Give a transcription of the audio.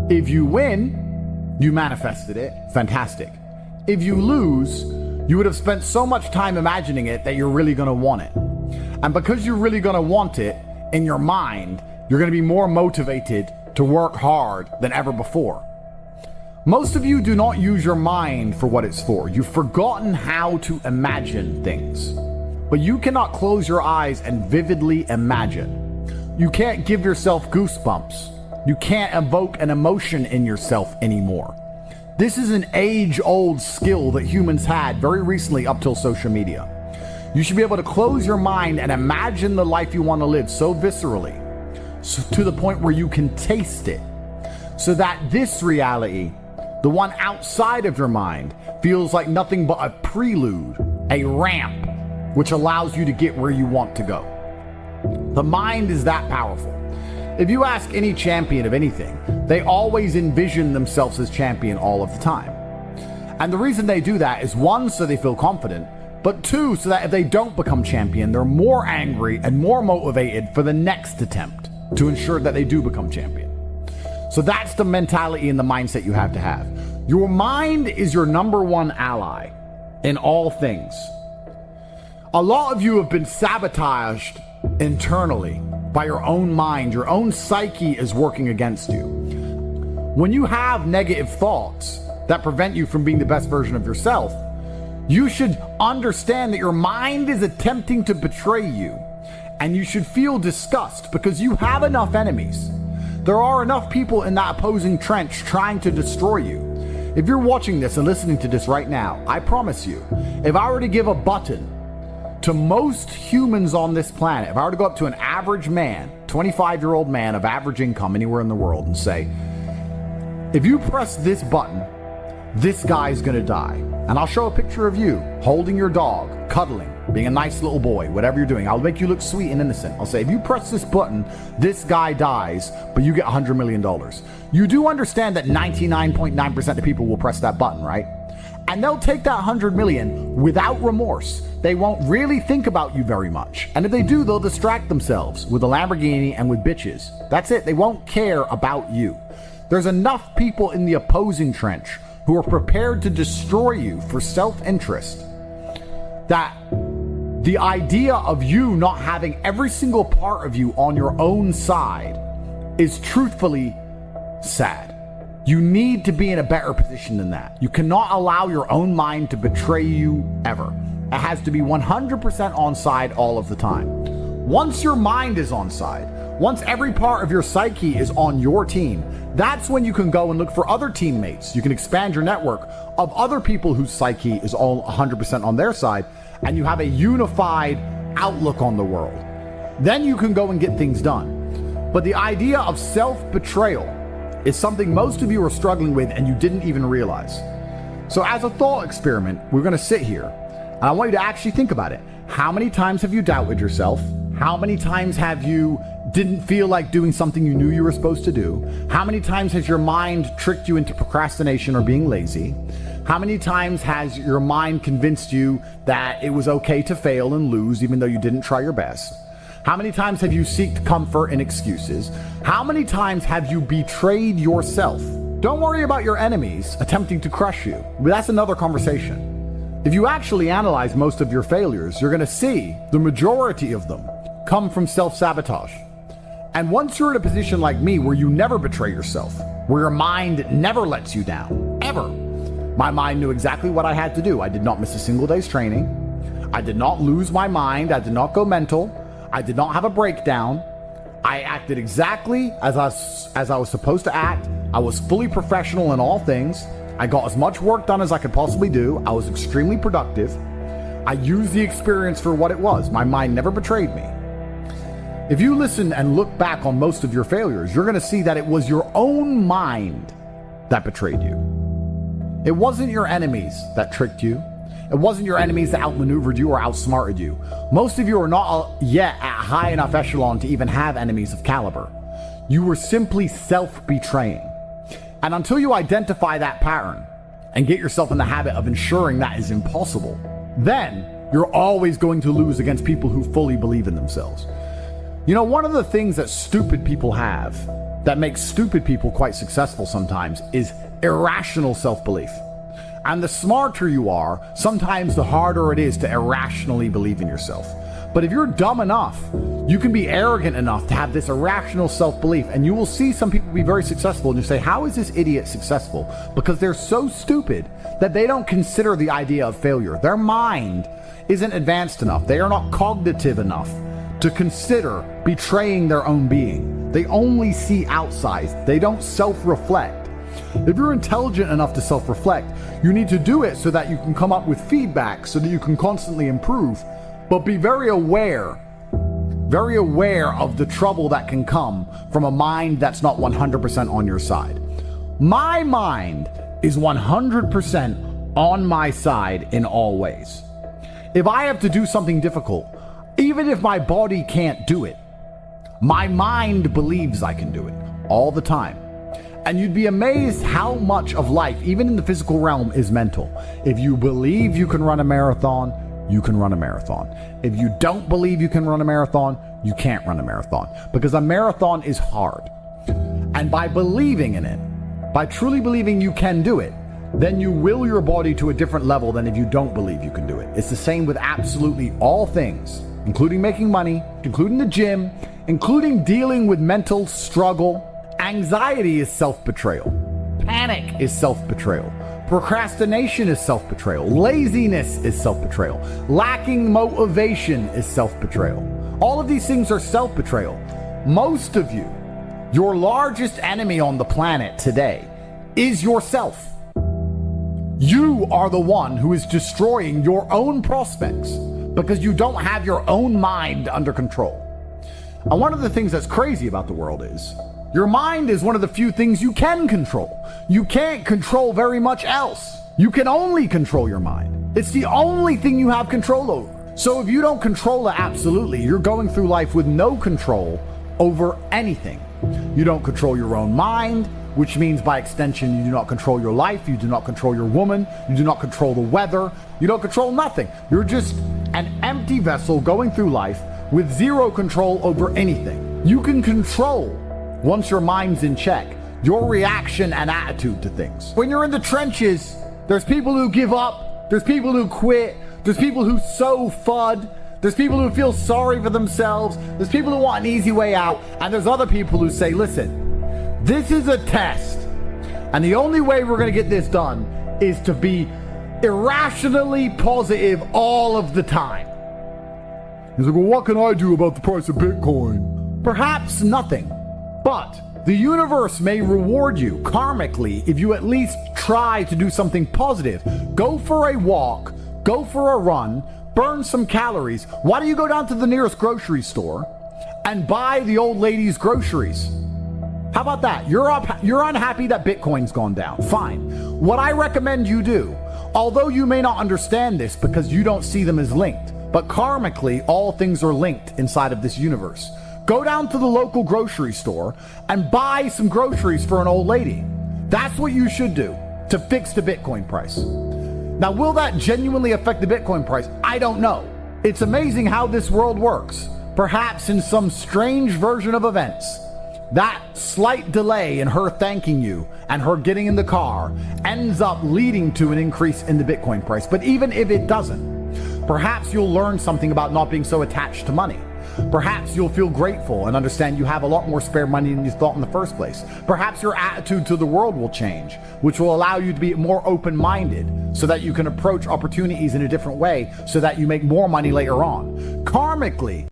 If you win, you manifested it. Fantastic. If you lose, you would have spent so much time imagining it that you're really going to want it. And because you're really going to want it in your mind, you're going to be more motivated to work hard than ever before. Most of you do not use your mind for what it's for. You've forgotten how to imagine things. But you cannot close your eyes and vividly imagine. You can't give yourself goosebumps. You can't evoke an emotion in yourself anymore. This is an age-old skill that humans had very recently up till social media. You should be able to close your mind and imagine the life you want to live so viscerally, to the point where you can taste it, so that this reality, the one outside of your mind, feels like nothing but a prelude, a ramp, which allows you to get where you want to go. The mind is that powerful. If you ask any champion of anything, they always envision themselves as champion all of the time. And the reason they do that is, one, so they feel confident, but two, so that if they don't become champion, they're more angry and more motivated for the next attempt to ensure that they do become champion. So that's the mentality and the mindset you have to have. Your mind is your number one ally in all things. A lot of you have been sabotaged internally by your own mind. Your own psyche is working against you. When you have negative thoughts that prevent you from being the best version of yourself, you should understand that your mind is attempting to betray you, and you should feel disgust because you have enough enemies. There are enough people in that opposing trench trying to destroy you. If you're watching this and listening to this right now, I promise you, if I were to give a button to most humans on this planet, if I were to go up to an average man, 25-year-old man of average income anywhere in the world, and say, if you press this button, this guy's gonna die. And I'll show a picture of you holding your dog, cuddling, being a nice little boy, whatever you're doing. I'll make you look sweet and innocent. I'll say, if you press this button, this guy dies, but you get $100 million. You do understand that 99.9% of people will press that button, right? And they'll take that 100 million without remorse. They won't really think about you very much. And if they do, they'll distract themselves with a Lamborghini and with bitches. That's it. They won't care about you. There's enough people in the opposing trench who are prepared to destroy you for self-interest, that the idea of you not having every single part of you on your own side is truthfully sad. You need to be in a better position than that. You cannot allow your own mind to betray you ever. It has to be 100% on side all of the time. Once your mind is on side, once every part of your psyche is on your team, that's when you can go and look for other teammates. You can expand your network of other people whose psyche is all 100% on their side, and you have a unified outlook on the world. Then you can go and get things done. But the idea of self-betrayal is something most of you are struggling with and you didn't even realize. So as a thought experiment, we're going to sit here, and I want you to actually think about it. How many times have you doubted yourself? How many times have you didn't feel like doing something you knew you were supposed to do? How many times has your mind tricked you into procrastination or being lazy? How many times has your mind convinced you that it was okay to fail and lose even though you didn't try your best? How many times have you sought comfort in excuses? How many times have you betrayed yourself? Don't worry about your enemies attempting to crush you. That's another conversation. If you actually analyze most of your failures, you're going to see the majority of them come from self-sabotage. And once you're in a position like me where you never betray yourself, where your mind never lets you down, ever. My mind knew exactly what I had to do. I did not miss a single day's training. I did not lose my mind. I did not go mental. I did not have a breakdown. I acted exactly as I was supposed to act. I was fully professional in all things. I got as much work done as I could possibly do. I was extremely productive. I used the experience for what it was. My mind never betrayed me. If you listen and look back on most of your failures, you're going to see that it was your own mind that betrayed you. It wasn't your enemies that tricked you. It wasn't your enemies that outmaneuvered you or outsmarted you. Most of you are not yet at high enough echelon to even have enemies of caliber. You were simply self-betraying. And until you identify that pattern and get yourself in the habit of ensuring that is impossible, then you're always going to lose against people who fully believe in themselves. You know, one of the things that stupid people have that makes stupid people quite successful sometimes is irrational self-belief. And the smarter you are, sometimes the harder it is to irrationally believe in yourself. But if you're dumb enough, you can be arrogant enough to have this irrational self-belief, and you will see some people be very successful, and you say, how is this idiot successful? Because they're so stupid that they don't consider the idea of failure. Their mind isn't advanced enough. They are not cognitive enough to consider betraying their own being. They only see outside. They don't self-reflect. If you're intelligent enough to self-reflect, you need to do it so that you can come up with feedback so that you can constantly improve. But be very aware of the trouble that can come from a mind that's not 100% on your side. My mind is 100% on my side in all ways. If I have to do something difficult, even if my body can't do it, my mind believes I can do it all the time. And you'd be amazed how much of life, even in the physical realm, is mental. If you believe you can run a marathon, you can run a marathon. If you don't believe you can run a marathon, you can't run a marathon. Because a marathon is hard. And by believing in it, by truly believing you can do it, then you will your body to a different level than if you don't believe you can do it. It's the same with absolutely all things, including making money, including the gym, including dealing with mental struggle. Anxiety is self-betrayal. Panic is self-betrayal. Procrastination is self-betrayal. Laziness is self-betrayal. Lacking motivation is self-betrayal. All of these things are self-betrayal. Most of you, your largest enemy on the planet today is yourself. You are the one who is destroying your own prospects because you don't have your own mind under control. And one of the things that's crazy about the world is your mind is one of the few things you can control. You can't control very much else. You can only control your mind. It's the only thing you have control over. So if you don't control it absolutely, you're going through life with no control over anything. You don't control your own mind, which means by extension, you do not control your life, you do not control your woman, you do not control the weather, you don't control nothing. You're just an empty vessel going through life with zero control over anything. You can control, once your mind's in check, your reaction and attitude to things. When you're in the trenches, there's people who give up, there's people who quit, there's people who sow FUD, there's people who feel sorry for themselves, there's people who want an easy way out, and there's other people who say, listen, this is a test, and the only way we're going to get this done is to be irrationally positive all of the time. He's like, well, what can I do about the price of Bitcoin? Perhaps nothing, but the universe may reward you karmically if you at least try to do something positive. Go for a walk, go for a run, burn some calories. Why don't you go down to the nearest grocery store and buy the old lady's groceries? How about that? You're unhappy that Bitcoin's gone down. Fine. What I recommend you do, although you may not understand this because you don't see them as linked, but karmically, all things are linked inside of this universe. Go down to the local grocery store and buy some groceries for an old lady. That's what you should do to fix the Bitcoin price. Now, will that genuinely affect the Bitcoin price? I don't know. It's amazing how this world works. Perhaps in some strange version of events, that slight delay in her thanking you and her getting in the car ends up leading to an increase in the Bitcoin price. But even if it doesn't, perhaps you'll learn something about not being so attached to money. Perhaps you'll feel grateful and understand you have a lot more spare money than you thought in the first place. Perhaps your attitude to the world will change, which will allow you to be more open-minded so that you can approach opportunities in a different way so that you make more money later on. Karmically,